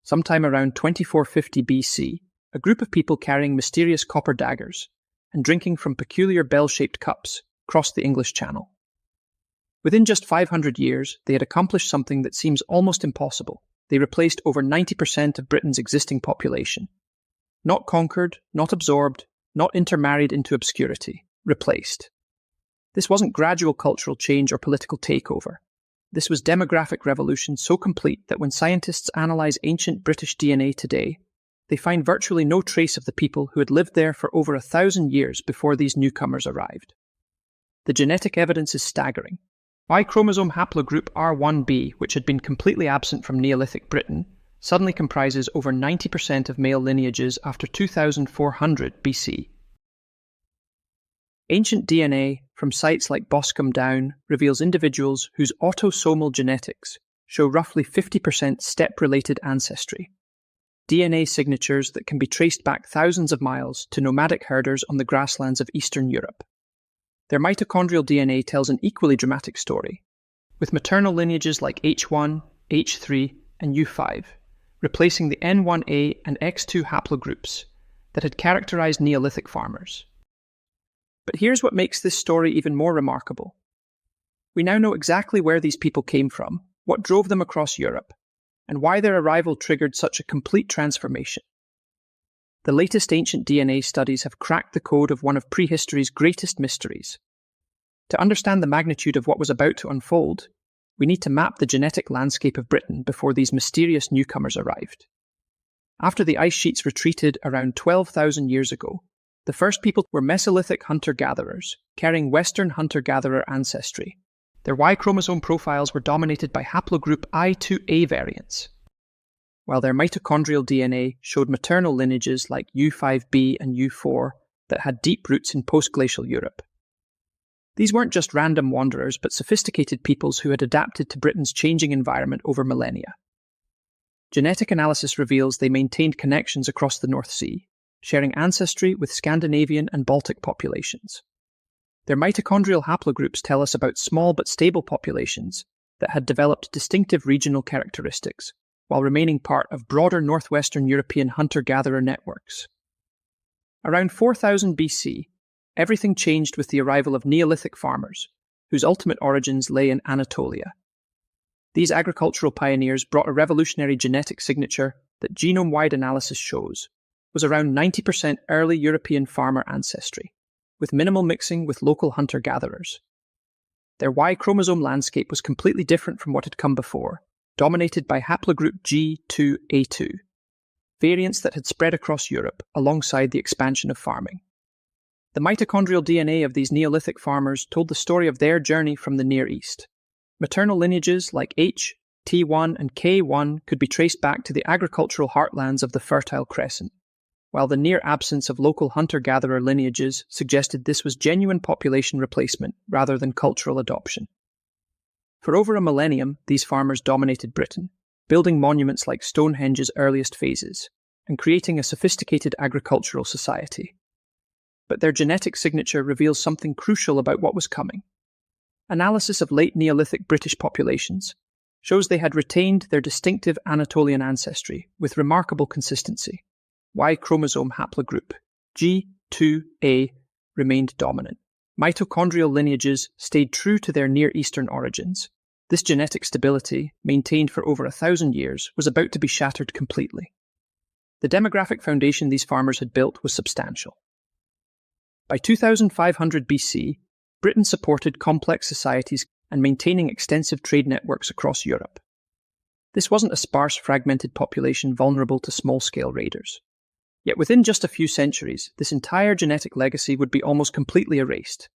sometime around 2450 BC, a group of people carrying mysterious copper daggers and drinking from peculiar bell-shaped cups crossed the English Channel. Within just 500 years, they had accomplished something that seems almost impossible. They replaced over 90% of Britain's existing population. Not conquered, not absorbed, not intermarried into obscurity. Replaced. This wasn't gradual cultural change or political takeover. This was demographic revolution so complete that when scientists analyze ancient British DNA today, they find virtually no trace of the people who had lived there for over 1,000 years before these newcomers arrived. The genetic evidence is staggering. Y chromosome haplogroup R1b, which had been completely absent from Neolithic Britain, suddenly comprises over 90% of male lineages after 2400 BC. Ancient DNA from sites like Boscombe Down reveals individuals whose autosomal genetics show roughly 50% steppe-related ancestry. DNA signatures that can be traced back thousands of miles to nomadic herders on the grasslands of Eastern Europe. Their mitochondrial DNA tells an equally dramatic story, with maternal lineages like H1, H3, and U5, replacing the N1A and X2 haplogroups that had characterized Neolithic farmers. But here's what makes this story even more remarkable. We now know exactly where these people came from, what drove them across Europe, and why their arrival triggered such a complete transformation. The latest ancient DNA studies have cracked the code of one of prehistory's greatest mysteries. To understand the magnitude of what was about to unfold, we need to map the genetic landscape of Britain before these mysterious newcomers arrived. After the ice sheets retreated around 12,000 years ago, the first people were Mesolithic hunter-gatherers, carrying Western hunter-gatherer ancestry. Their Y chromosome profiles were dominated by haplogroup I2A variants, while their mitochondrial DNA showed maternal lineages like U5b and U4 that had deep roots in post-glacial Europe. These weren't just random wanderers, but sophisticated peoples who had adapted to Britain's changing environment over millennia. Genetic analysis reveals they maintained connections across the North Sea, sharing ancestry with Scandinavian and Baltic populations. Their mitochondrial haplogroups tell us about small but stable populations that had developed distinctive regional characteristics, while remaining part of broader northwestern European hunter-gatherer networks. Around 4000 BC, everything changed with the arrival of Neolithic farmers, whose ultimate origins lay in Anatolia. These agricultural pioneers brought a revolutionary genetic signature that genome-wide analysis shows was around 90% early European farmer ancestry, with minimal mixing with local hunter-gatherers. Their Y chromosome landscape was completely different from what had come before, dominated by haplogroup G2A2, variants that had spread across Europe alongside the expansion of farming. The mitochondrial DNA of these Neolithic farmers told the story of their journey from the Near East. Maternal lineages like H, T1, and K1 could be traced back to the agricultural heartlands of the Fertile Crescent, while the near absence of local hunter-gatherer lineages suggested this was genuine population replacement rather than cultural adoption. For over a millennium, these farmers dominated Britain, building monuments like Stonehenge's earliest phases, and creating a sophisticated agricultural society. But their genetic signature reveals something crucial about what was coming. Analysis of late Neolithic British populations shows they had retained their distinctive Anatolian ancestry with remarkable consistency. Y chromosome haplogroup G2A remained dominant. Mitochondrial lineages stayed true to their Near Eastern origins. This genetic stability, maintained for over 1,000 years, was about to be shattered completely. The demographic foundation these farmers had built was substantial. By 2500 BC, Britain supported complex societies and maintaining extensive trade networks across Europe. This wasn't a sparse, fragmented population vulnerable to small-scale raiders. Yet within just a few centuries, this entire genetic legacy would be almost completely erased.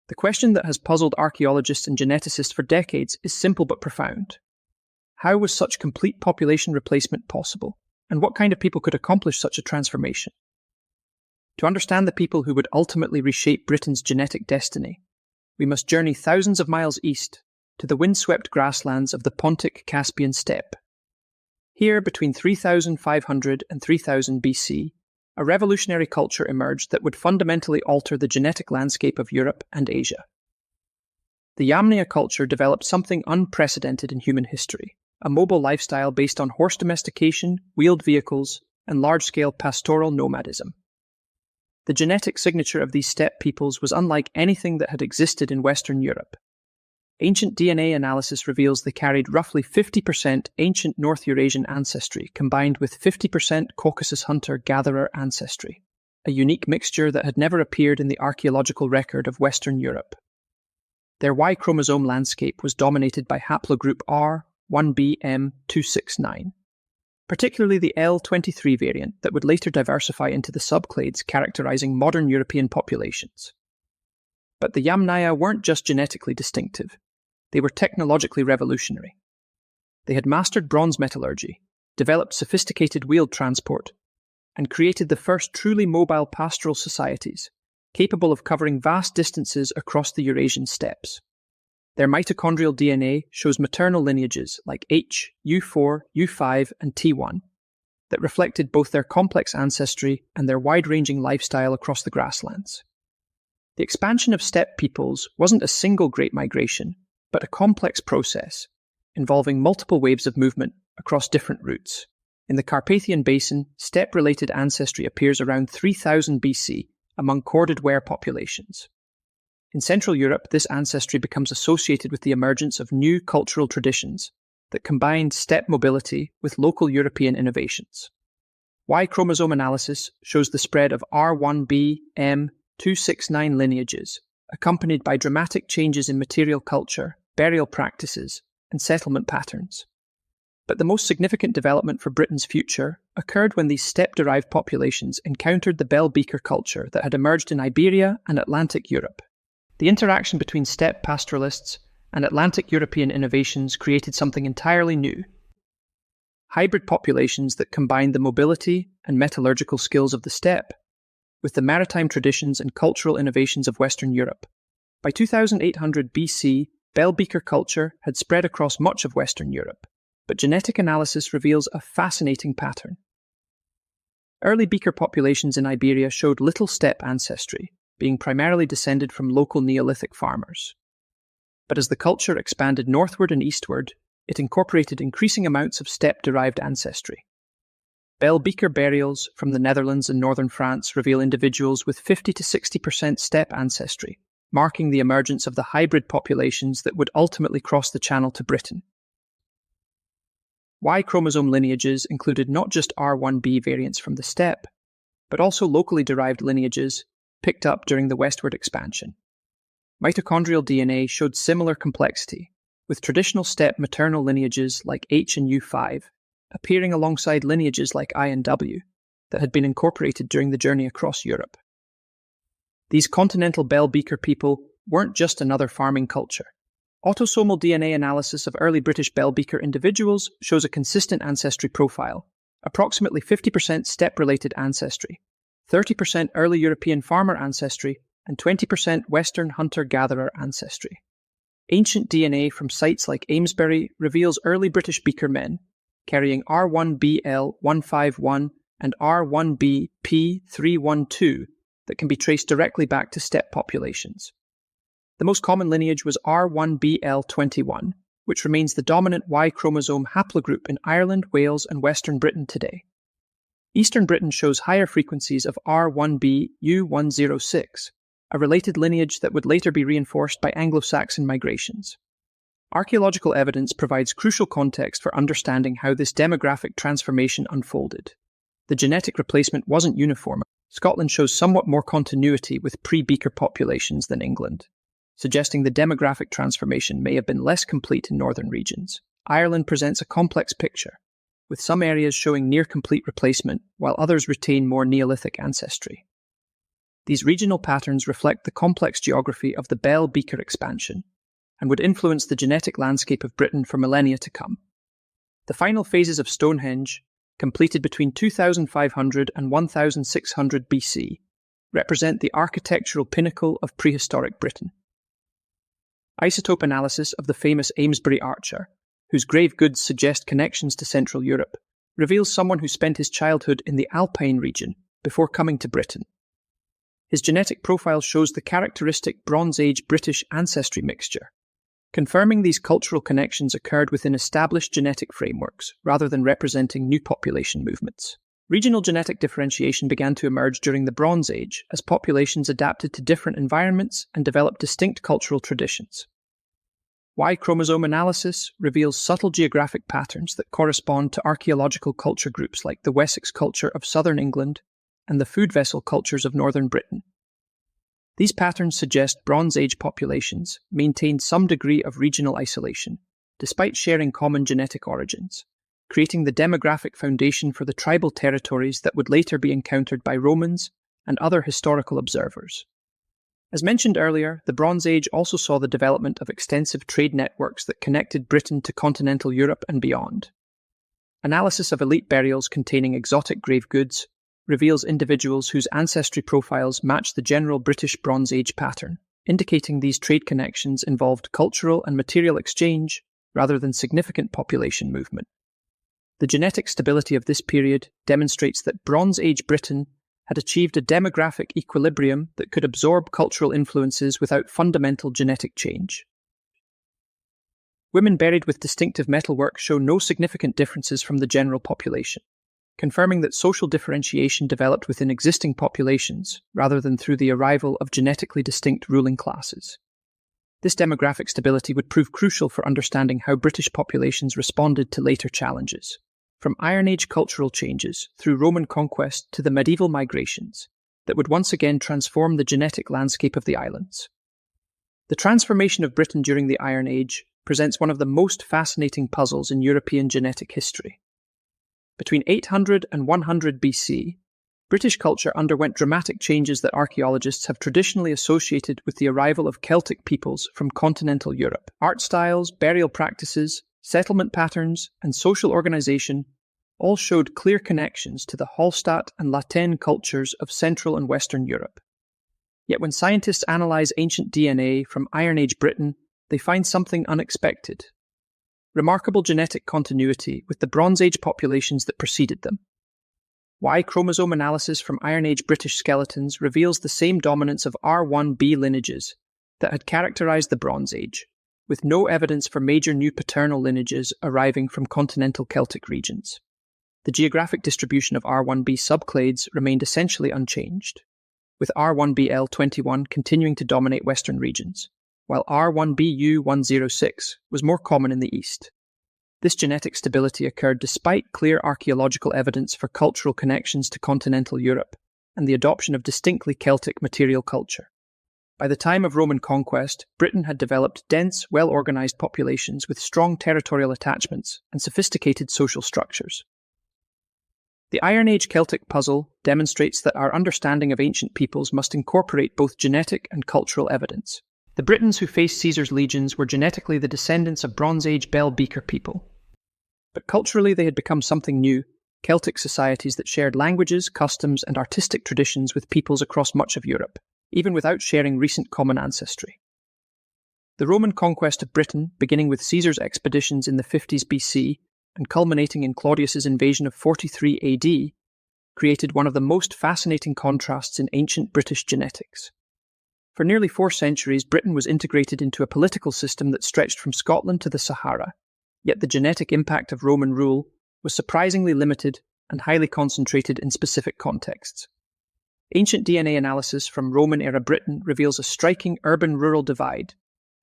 The question that has puzzled archaeologists and geneticists for decades is simple but profound. How was such complete population replacement possible, and what kind of people could accomplish such a transformation? To understand the people who would ultimately reshape Britain's genetic destiny, we must journey thousands of miles east to the windswept grasslands of the Pontic-Caspian steppe. Here, between 3500 and 3000 BC, a revolutionary culture emerged that would fundamentally alter the genetic landscape of Europe and Asia. The Yamnaya culture developed something unprecedented in human history, a mobile lifestyle based on horse domestication, wheeled vehicles, and large-scale pastoral nomadism. The genetic signature of these steppe peoples was unlike anything that had existed in Western Europe. Ancient DNA analysis reveals they carried roughly 50% ancient North Eurasian ancestry combined with 50% Caucasus hunter-gatherer ancestry, a unique mixture that had never appeared in the archaeological record of Western Europe. Their Y chromosome landscape was dominated by haplogroup R1bM269, particularly the L23 variant that would later diversify into the subclades characterizing modern European populations. But the Yamnaya weren't just genetically distinctive, they were technologically revolutionary. They had mastered bronze metallurgy, developed sophisticated wheeled transport, and created the first truly mobile pastoral societies, capable of covering vast distances across the Eurasian steppes. Their mitochondrial DNA shows maternal lineages like H, U4, U5, and T1 that reflected both their complex ancestry and their wide-ranging lifestyle across the grasslands. The expansion of steppe peoples wasn't a single great migration, but a complex process involving multiple waves of movement across different routes. In the Carpathian Basin, steppe-related ancestry appears around 3000 BC among corded ware populations. In Central Europe, this ancestry becomes associated with the emergence of new cultural traditions that combined steppe mobility with local European innovations. Y chromosome analysis shows the spread of R1bM269 lineages, accompanied by dramatic changes in material culture, burial practices, and settlement patterns. But the most significant development for Britain's future occurred when these steppe-derived populations encountered the Bell Beaker culture that had emerged in Iberia and Atlantic Europe. The interaction between steppe pastoralists and Atlantic European innovations created something entirely new. Hybrid populations that combined the mobility and metallurgical skills of the steppe with the maritime traditions and cultural innovations of Western Europe. By 2800 BC, Bell Beaker culture had spread across much of Western Europe, but genetic analysis reveals a fascinating pattern. Early Beaker populations in Iberia showed little steppe ancestry, being primarily descended from local Neolithic farmers. But as the culture expanded northward and eastward, it incorporated increasing amounts of steppe-derived ancestry. Bell Beaker burials from the Netherlands and northern France reveal individuals with 50 to 60% steppe ancestry, marking the emergence of the hybrid populations that would ultimately cross the Channel to Britain. Y chromosome lineages included not just R1b variants from the steppe, but also locally derived lineages picked up during the westward expansion. Mitochondrial DNA showed similar complexity, with traditional steppe maternal lineages like H and U5 appearing alongside lineages like I and W that had been incorporated during the journey across Europe. These continental Bell Beaker people weren't just another farming culture. Autosomal DNA analysis of early British Bell Beaker individuals shows a consistent ancestry profile, approximately 50% steppe-related ancestry, 30% early European farmer ancestry, and 20% Western hunter-gatherer ancestry. Ancient DNA from sites like Amesbury reveals early British Beaker men, carrying R1BL151 and R1BP312 that can be traced directly back to steppe populations. The most common lineage was R1BL21, which remains the dominant Y chromosome haplogroup in Ireland, Wales, and Western Britain today. Eastern Britain shows higher frequencies of R1BU106, a related lineage that would later be reinforced by Anglo-Saxon migrations. Archaeological evidence provides crucial context for understanding how this demographic transformation unfolded. The genetic replacement wasn't uniform. Scotland shows somewhat more continuity with pre-Beaker populations than England, suggesting the demographic transformation may have been less complete in northern regions. Ireland presents a complex picture, with some areas showing near-complete replacement while others retain more Neolithic ancestry. These regional patterns reflect the complex geography of the Bell Beaker expansion and would influence the genetic landscape of Britain for millennia to come. The final phases of Stonehenge, completed between 2500 and 1600 BC, represent the architectural pinnacle of prehistoric Britain. Isotope analysis of the famous Amesbury Archer, whose grave goods suggest connections to Central Europe, reveals someone who spent his childhood in the Alpine region before coming to Britain. His genetic profile shows the characteristic Bronze Age British ancestry mixture, confirming these cultural connections occurred within established genetic frameworks rather than representing new population movements. Regional genetic differentiation began to emerge during the Bronze Age as populations adapted to different environments and developed distinct cultural traditions. Y chromosome analysis reveals subtle geographic patterns that correspond to archaeological culture groups like the Wessex culture of southern England and the food vessel cultures of northern Britain. These patterns suggest Bronze Age populations maintained some degree of regional isolation, despite sharing common genetic origins, creating the demographic foundation for the tribal territories that would later be encountered by Romans and other historical observers. As mentioned earlier, the Bronze Age also saw the development of extensive trade networks that connected Britain to continental Europe and beyond. Analysis of elite burials containing exotic grave goods reveals individuals whose ancestry profiles match the general British Bronze Age pattern, indicating these trade connections involved cultural and material exchange rather than significant population movement. The genetic stability of this period demonstrates that Bronze Age Britain had achieved a demographic equilibrium that could absorb cultural influences without fundamental genetic change. Women buried with distinctive metalwork show no significant differences from the general population, confirming that social differentiation developed within existing populations rather than through the arrival of genetically distinct ruling classes. This demographic stability would prove crucial for understanding how British populations responded to later challenges, from Iron Age cultural changes through Roman conquest to the medieval migrations that would once again transform the genetic landscape of the islands. The transformation of Britain during the Iron Age presents one of the most fascinating puzzles in European genetic history. Between 800 and 100 BC, British culture underwent dramatic changes that archaeologists have traditionally associated with the arrival of Celtic peoples from continental Europe. Art styles, burial practices, settlement patterns, and social organization all showed clear connections to the Hallstatt and Latène cultures of Central and Western Europe. Yet when scientists analyze ancient DNA from Iron Age Britain, they find something unexpected: remarkable genetic continuity with the Bronze Age populations that preceded them. Y chromosome analysis from Iron Age British skeletons reveals the same dominance of R1b lineages that had characterized the Bronze Age, with no evidence for major new paternal lineages arriving from continental Celtic regions. The geographic distribution of R1b subclades remained essentially unchanged, with R1bl21 continuing to dominate western regions, while R1bu106 was more common in the east. This genetic stability occurred despite clear archaeological evidence for cultural connections to continental Europe and the adoption of distinctly Celtic material culture. By the time of Roman conquest, Britain had developed dense, well-organized populations with strong territorial attachments and sophisticated social structures. The Iron Age Celtic puzzle demonstrates that our understanding of ancient peoples must incorporate both genetic and cultural evidence. The Britons who faced Caesar's legions were genetically the descendants of Bronze Age Bell Beaker people. But culturally they had become something new, Celtic societies that shared languages, customs, and artistic traditions with peoples across much of Europe, even without sharing recent common ancestry. The Roman conquest of Britain, beginning with Caesar's expeditions in the 50s BC and culminating in Claudius's invasion of 43 AD, created one of the most fascinating contrasts in ancient British genetics. For nearly 4 centuries, Britain was integrated into a political system that stretched from Scotland to the Sahara, yet the genetic impact of Roman rule was surprisingly limited and highly concentrated in specific contexts. Ancient DNA analysis from Roman-era Britain reveals a striking urban-rural divide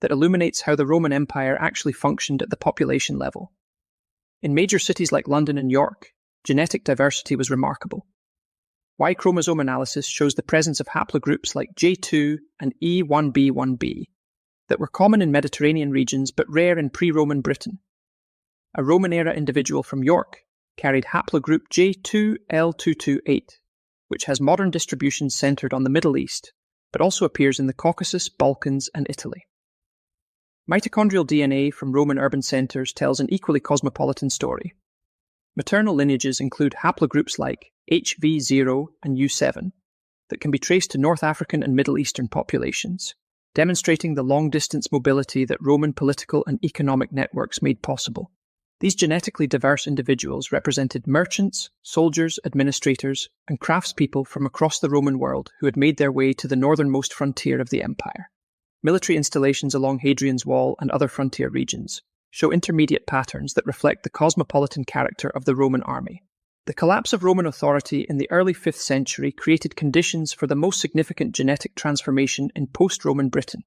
that illuminates how the Roman Empire actually functioned at the population level. In major cities like London and York, genetic diversity was remarkable. Y chromosome analysis shows the presence of haplogroups like J2 and E1b1b that were common in Mediterranean regions but rare in pre-Roman Britain. A Roman-era individual from York carried haplogroup J2L228, which has modern distributions centered on the Middle East, but also appears in the Caucasus, Balkans, and Italy. Mitochondrial DNA from Roman urban centers tells an equally cosmopolitan story. Maternal lineages include haplogroups like HV0 and U7 that can be traced to North African and Middle Eastern populations, demonstrating the long-distance mobility that Roman political and economic networks made possible. These genetically diverse individuals represented merchants, soldiers, administrators, and craftspeople from across the Roman world who had made their way to the northernmost frontier of the empire. military installations along Hadrian's Wall and other frontier regions show intermediate patterns that reflect the cosmopolitan character of the Roman army. The collapse of Roman authority in the early 5th century created conditions for the most significant genetic transformation in post-Roman Britain.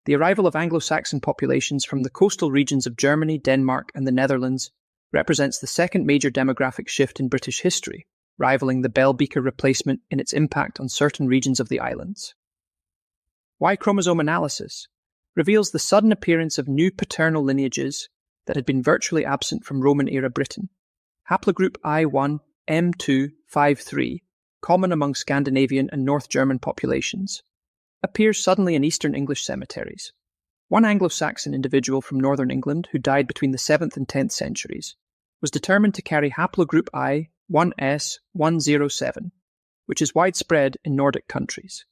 The arrival of Anglo-Saxon populations from the coastal regions of Germany, Denmark, and the Netherlands represents the second major demographic shift in British history, rivaling the Bell Beaker replacement in its impact on certain regions of the islands. Y chromosome analysis reveals the sudden appearance of new paternal lineages that had been virtually absent from Roman-era Britain. Haplogroup I1M253, common among Scandinavian and North German populations, appears suddenly in Eastern English cemeteries. One Anglo-Saxon individual from northern England, who died between the 7th and 10th centuries, was determined to carry haplogroup I1S107, which is widespread in Nordic countries.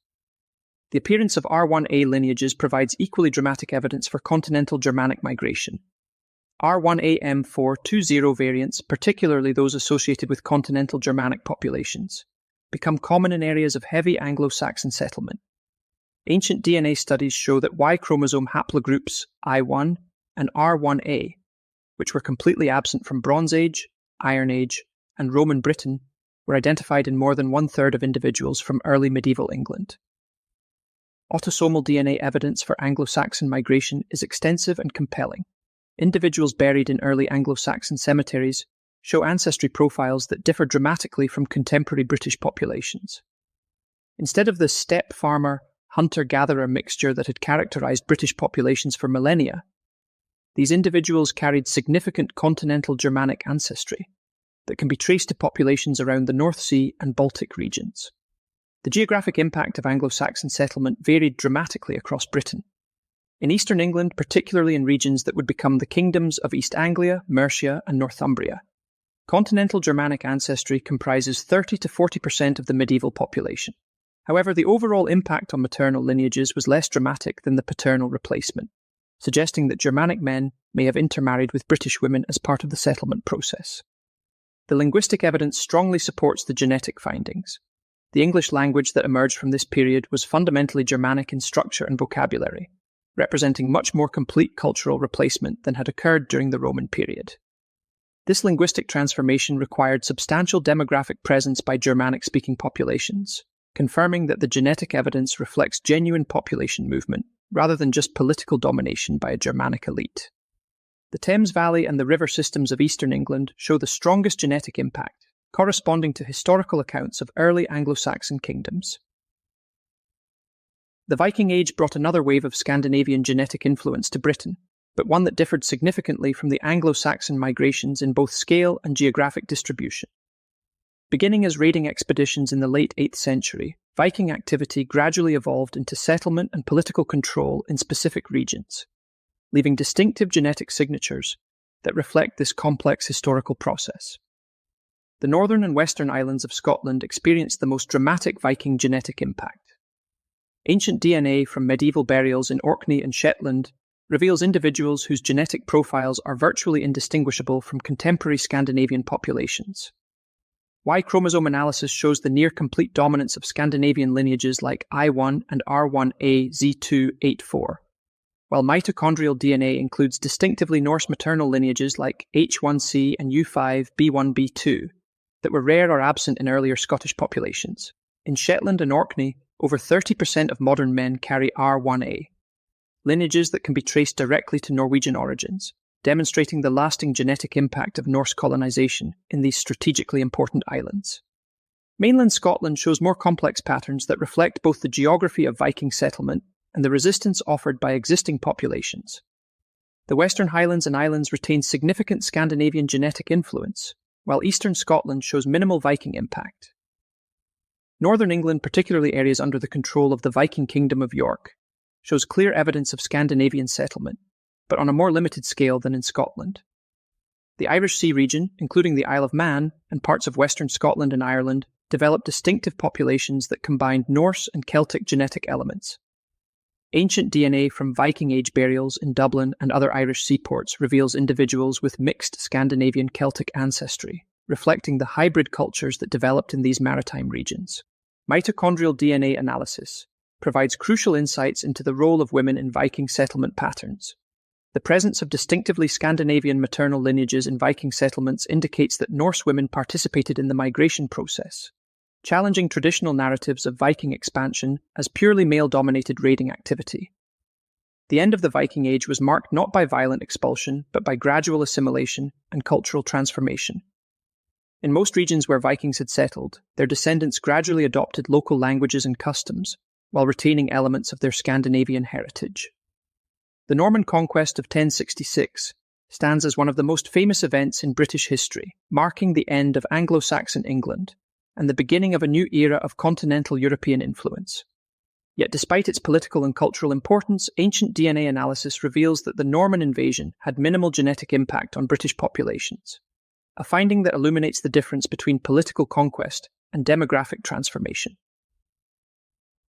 The appearance of R1A lineages provides equally dramatic evidence for continental Germanic migration. R1AM420 variants, particularly those associated with continental Germanic populations, become common in areas of heavy Anglo-Saxon settlement. Ancient DNA studies show that Y chromosome haplogroups I1 and R1A, which were completely absent from Bronze Age, Iron Age, and Roman Britain, were identified in more than 1/3 of individuals from early medieval England. Autosomal DNA evidence for Anglo-Saxon migration is extensive and compelling. Individuals buried in early Anglo-Saxon cemeteries show ancestry profiles that differ dramatically from contemporary British populations. Instead of the steppe farmer, hunter-gatherer mixture that had characterized British populations for millennia, these individuals carried significant continental Germanic ancestry that can be traced to populations around the North Sea and Baltic regions. The geographic impact of Anglo-Saxon settlement varied dramatically across Britain. In eastern England, particularly in regions that would become the kingdoms of East Anglia, Mercia, and Northumbria, continental Germanic ancestry comprises 30 to 40% of the medieval population. However, the overall impact on maternal lineages was less dramatic than the paternal replacement, suggesting that Germanic men may have intermarried with British women as part of the settlement process. The linguistic evidence strongly supports the genetic findings. The English language that emerged from this period was fundamentally Germanic in structure and vocabulary, representing much more complete cultural replacement than had occurred during the Roman period. This linguistic transformation required substantial demographic presence by Germanic-speaking populations, confirming that the genetic evidence reflects genuine population movement rather than just political domination by a Germanic elite. The Thames Valley and the river systems of eastern England show the strongest genetic impact, corresponding to historical accounts of early Anglo-Saxon kingdoms. The Viking Age brought another wave of Scandinavian genetic influence to Britain, but one that differed significantly from the Anglo-Saxon migrations in both scale and geographic distribution. Beginning as raiding expeditions in the late 8th century, Viking activity gradually evolved into settlement and political control in specific regions, leaving distinctive genetic signatures that reflect this complex historical process. The northern and western islands of Scotland experienced the most dramatic Viking genetic impact. Ancient DNA from medieval burials in Orkney and Shetland reveals individuals whose genetic profiles are virtually indistinguishable from contemporary Scandinavian populations. Y chromosome analysis shows the near-complete dominance of Scandinavian lineages like I1 and R1A Z284, while mitochondrial DNA includes distinctively Norse maternal lineages like H1C and U5B1B2 that were rare or absent in earlier Scottish populations. In Shetland and Orkney, over 30% of modern men carry R1A, lineages that can be traced directly to Norwegian origins, demonstrating the lasting genetic impact of Norse colonization in these strategically important islands. Mainland Scotland shows more complex patterns that reflect both the geography of Viking settlement and the resistance offered by existing populations. The Western Highlands and Islands retain significant Scandinavian genetic influence, while eastern Scotland shows minimal Viking impact. Northern England, particularly areas under the control of the Viking Kingdom of York, shows clear evidence of Scandinavian settlement, but on a more limited scale than in Scotland. The Irish Sea region, including the Isle of Man and parts of western Scotland and Ireland, developed distinctive populations that combined Norse and Celtic genetic elements. Ancient DNA from Viking Age burials in Dublin and other Irish seaports reveals individuals with mixed Scandinavian Celtic ancestry, reflecting the hybrid cultures that developed in these maritime regions. Mitochondrial DNA analysis provides crucial insights into the role of women in Viking settlement patterns. The presence of distinctively Scandinavian maternal lineages in Viking settlements indicates that Norse women participated in the migration process, challenging traditional narratives of Viking expansion as purely male-dominated raiding activity. The end of the Viking Age was marked not by violent expulsion, but by gradual assimilation and cultural transformation. In most regions where Vikings had settled, their descendants gradually adopted local languages and customs, while retaining elements of their Scandinavian heritage. The Norman Conquest of 1066 stands as one of the most famous events in British history, marking the end of Anglo-Saxon England and the beginning of a new era of continental European influence. Yet despite its political and cultural importance, ancient DNA analysis reveals that the Norman invasion had minimal genetic impact on British populations, a finding that illuminates the difference between political conquest and demographic transformation.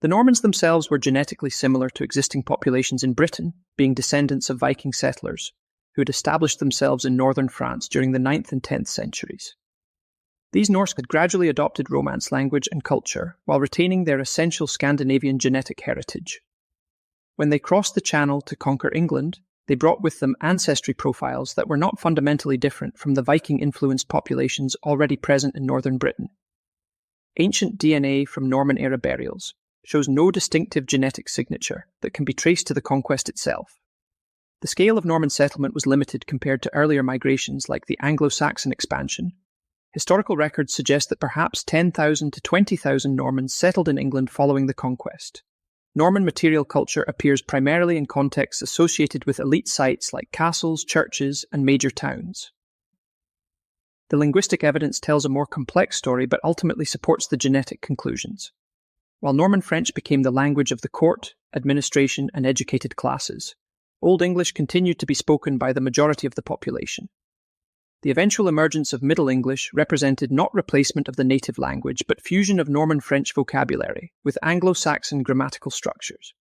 The Normans themselves were genetically similar to existing populations in Britain, being descendants of Viking settlers, who had established themselves in northern France during the 9th and 10th centuries. These Norse had gradually adopted Romance language and culture while retaining their essential Scandinavian genetic heritage. When they crossed the Channel to conquer England, they brought with them ancestry profiles that were not fundamentally different from the Viking-influenced populations already present in northern Britain. Ancient DNA from Norman-era burials shows no distinctive genetic signature that can be traced to the conquest itself. The scale of Norman settlement was limited compared to earlier migrations like the Anglo-Saxon expansion. Historical records suggest that perhaps 10,000 to 20,000 Normans settled in England following the conquest. Norman material culture appears primarily in contexts associated with elite sites like castles, churches, and major towns. The linguistic evidence tells a more complex story but ultimately supports the genetic conclusions. While Norman French became the language of the court, administration, and educated classes, Old English continued to be spoken by the majority of the population. The eventual emergence of Middle English represented not replacement of the native language, but fusion of Norman French vocabulary with Anglo-Saxon grammatical structures.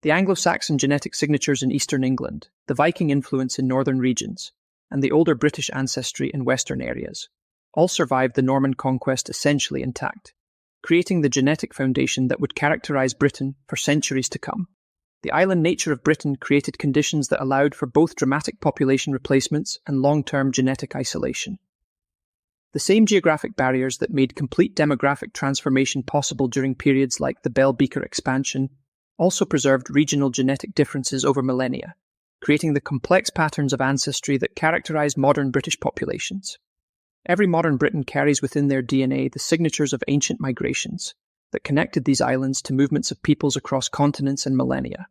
The Anglo-Saxon genetic signatures in eastern England, the Viking influence in northern regions, and the older British ancestry in western areas all survived the Norman conquest essentially intact, creating the genetic foundation that would characterize Britain for centuries to come. The island nature of Britain created conditions that allowed for both dramatic population replacements and long-term genetic isolation. The same geographic barriers that made complete demographic transformation possible during periods like the Bell Beaker expansion also preserved regional genetic differences over millennia, creating the complex patterns of ancestry that characterize modern British populations. Every modern Briton carries within their DNA the signatures of ancient migrations that connected these islands to movements of peoples across continents and millennia.